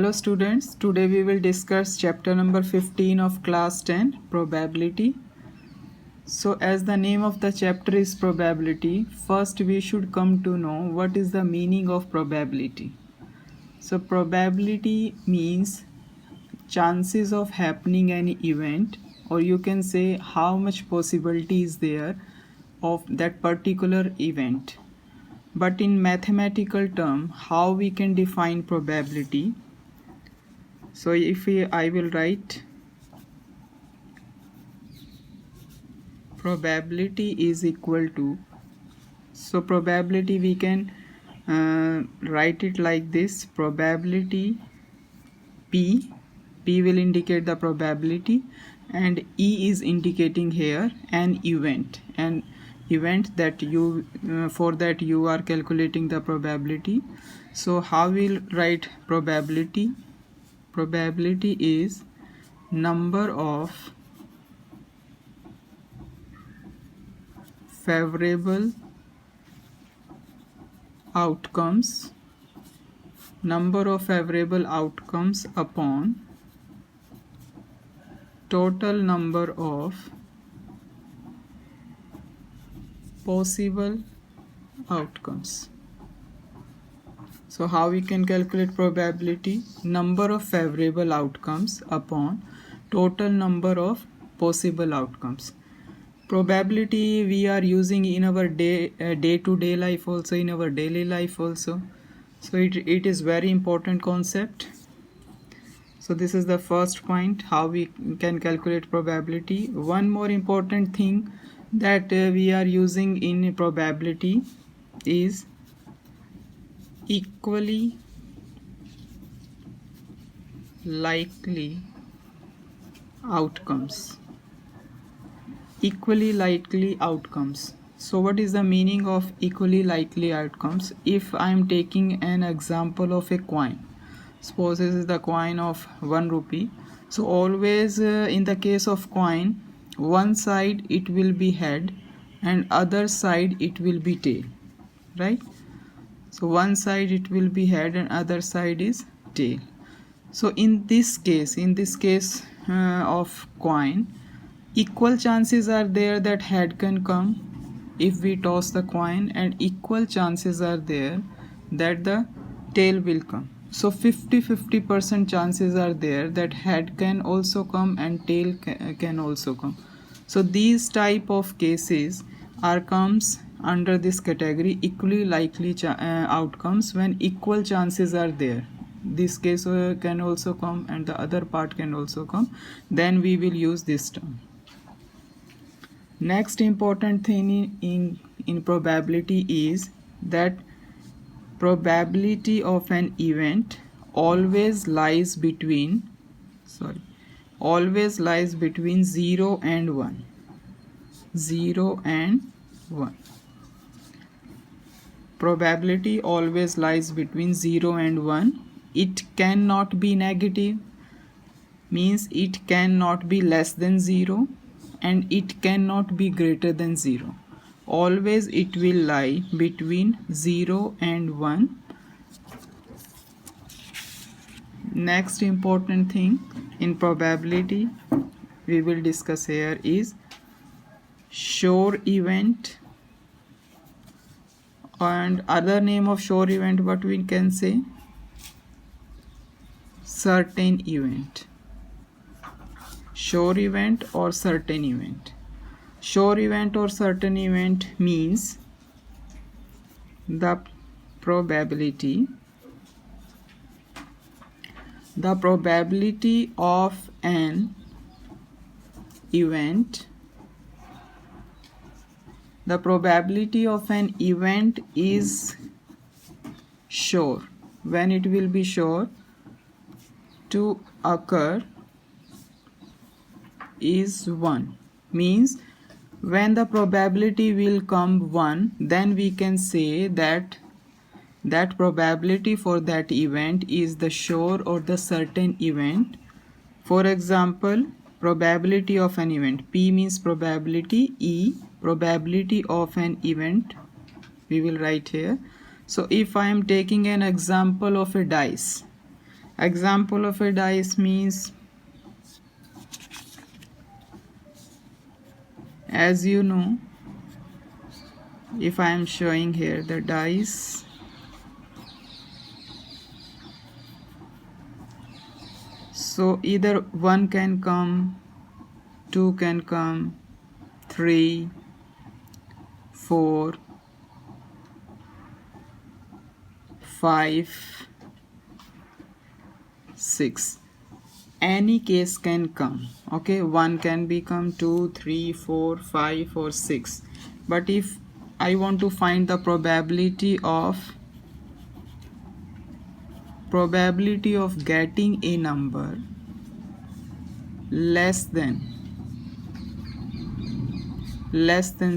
Hello students, today we will discuss chapter number 15 of class 10, probability. So as the name of the chapter is probability, first we should come to know what is the meaning of probability. So probability means chances of happening any event, or you can say how much possibility is there of that particular event. But in mathematical term, how we can define probability? So if I will write probability is equal to, so probability we can write it like this: probability P will indicate the probability, and E is indicating here an event, that you for that you are calculating the probability. So how we'll write probability? Probability is number of favorable outcomes upon total number of possible outcomes. So how we can calculate probability? Number of favorable outcomes upon total number of possible outcomes. Probability we are using in our day-to-day life also, in our daily life also. So it is very important concept. So this is the first point, how we can calculate probability. One more important thing that we are using in probability is equally likely outcomes. Equally likely outcomes. So what is the meaning of equally likely outcomes? If I am taking an example of a coin, suppose this is the coin of 1 rupee. So always in the case of coin, one side it will be head and other side it will be tail, right? So one side it will be head and other side is tail. So in this case of coin, equal chances are there that head can come if we toss the coin, and equal chances are there that the tail will come. So 50-50% chances are there that head can also come and tail can also come. So these type of cases comes under this category, equally likely outcomes, when equal chances are there. This case can also come and the other part can also come, then we will use this term. Next important thing in probability is that probability of an event always lies between 0 and 1. 0 and 1. Probability always lies between 0 and 1. It cannot be negative, means it cannot be less than 0, and it cannot be greater than 0. Always it will lie between 0 and 1. Next important thing in probability we will discuss here is sure event, and other name of sure event, what we can say, certain event. Sure event or certain event. Sure event or certain event means the probability of an event. The probability of an event is sure. When it will be sure to occur is 1. Means when the probability will come 1, then we can say that probability for that event is the sure or the certain event. For example, probability of an event, P means probability, E probability of an event we will write here. So if I am taking an example of a dice, Example of a dice means, as you know, if I am showing here the dice, so either 1 can come, 2 can come, 3, 4, 5, 6. Any case can come. Okay, 1 can become 2, 3, 4, 5 or 6. But if I want to find the probability of getting a number less than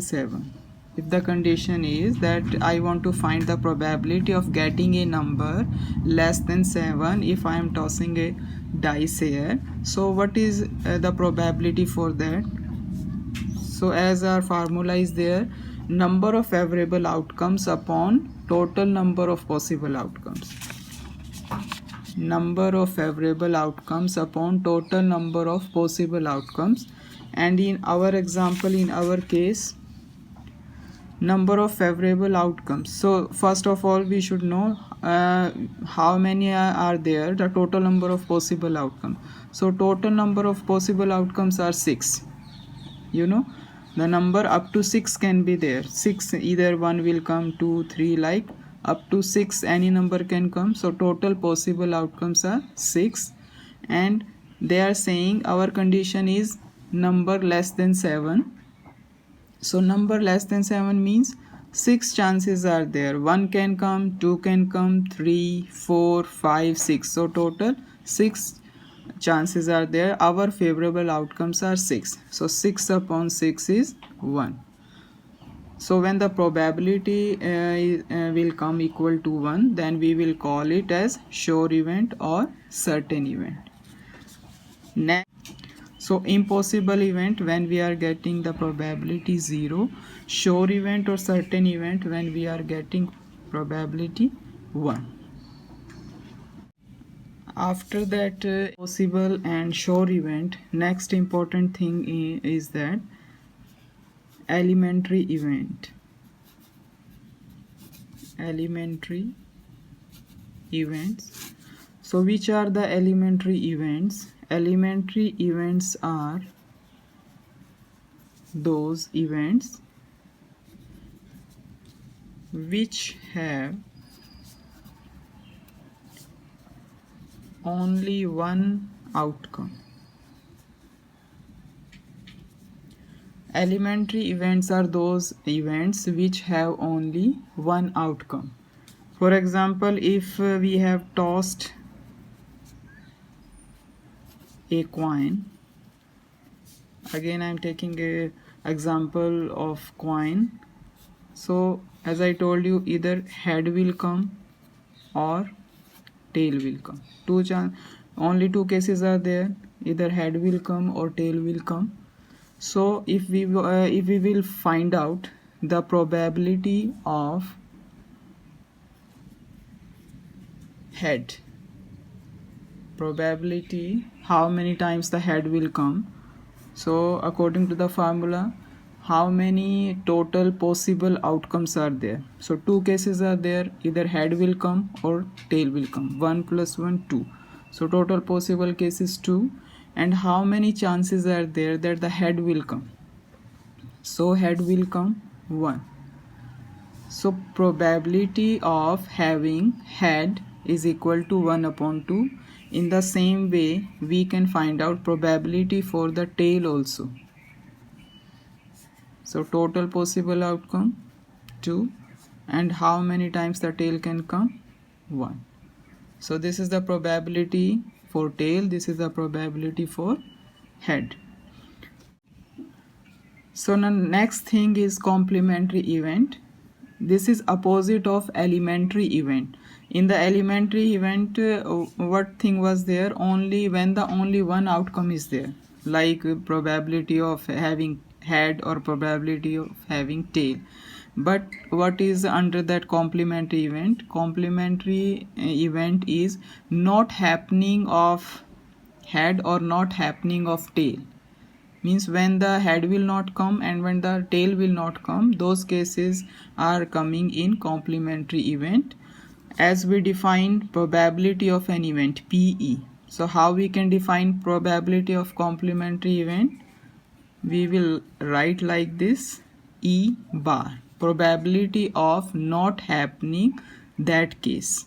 7, if the condition is that I want to find the probability of getting a number less than 7, if I am tossing a dice here, so what is the probability for that? So as our formula is there, number of favorable outcomes upon total number of possible outcomes. Number of favorable outcomes upon total number of possible outcomes. And in our example, in our case, number of favorable outcomes. So first of all, we should know how many are there, the total number of possible outcomes. So total number of possible outcomes are 6. You know, the number up to 6 can be there. 6, either 1 will come, 2, 3, like up to 6 any number can come. So total possible outcomes are 6, and they are saying our condition is number less than 7. So number less than 7 means 6 chances are there. 1 can come, 2 can come, 3, 4, 5, 6. So total 6 chances are there. Our favorable outcomes are 6. So 6 upon 6 is 1. So when the probability will come equal to 1, then we will call it as sure event or certain event. Next, so impossible event when we are getting the probability 0, sure event or certain event when we are getting probability 1. After that possible and sure event, next important thing is that elementary event. Elementary events. So which are the elementary events? Elementary events are those events which have only one outcome. Elementary events are those events which have only one outcome. For example, if we have tossed a coin, again I am taking a example of coin. So as I told you, either head will come or tail will come. Only two cases are there, either head will come or tail will come. So if we will find out the probability of head, probability how many times the head will come, so according to the formula, how many total possible outcomes are there? So two cases are there, either head will come or tail will come. 1 plus 1, 2. So total possible cases 2. And how many chances are there that the head will come? So head will come 1. So probability of having head is equal to 1 upon 2. In the same way, we can find out probability for the tail also. So total possible outcome 2, and how many times the tail can come? 1. So this is the probability for tail, this is the probability for head. So the next thing is complementary event. This is opposite of elementary event. In the elementary event, what thing was there? Only when the only one outcome is there, like probability of having head or probability of having tail. But what is under that complementary event? Complementary event is not happening of head or not happening of tail. Means when the head will not come and when the tail will not come, those cases are coming in complementary event. As we define probability of an event, PE. So how we can define probability of complementary event? We will write like this: E bar, probability of not happening that case.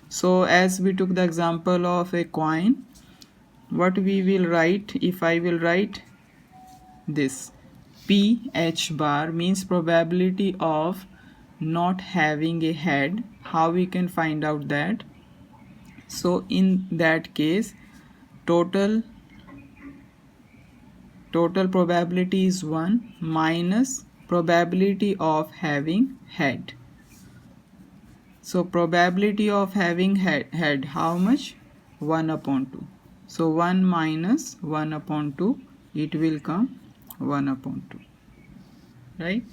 So as we took the example of a coin, what we will write, if I will write this PH bar means probability of not having a head. How we can find out that? So in that case, total probability is 1 minus probability of having head. So probability of having head how much? 1 upon 2. So 1 minus 1 upon 2, it will come 1 upon 2, right?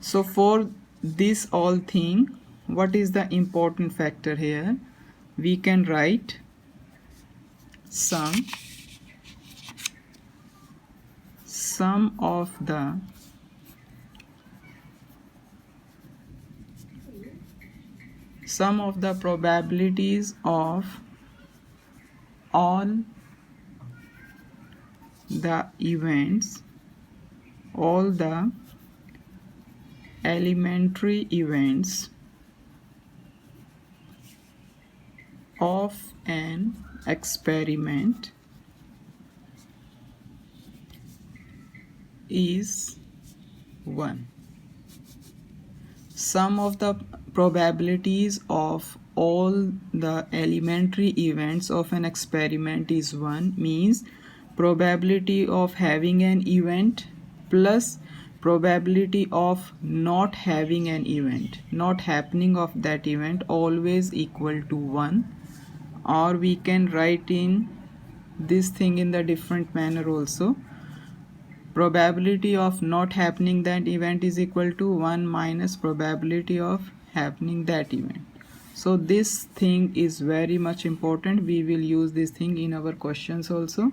So for this all thing, what is the important factor here? We can write sum of the probabilities of all the events, all the elementary events of an experiment is 1. Sum of the probabilities of all the elementary events of an experiment is 1 means probability of having an event plus probability of not having an event, not happening of that event, always equal to 1. Or we can write in this thing in the different manner also. Probability of not happening that event is equal to 1 minus probability of happening that event. So this thing is very much important. We will use this thing in our questions also.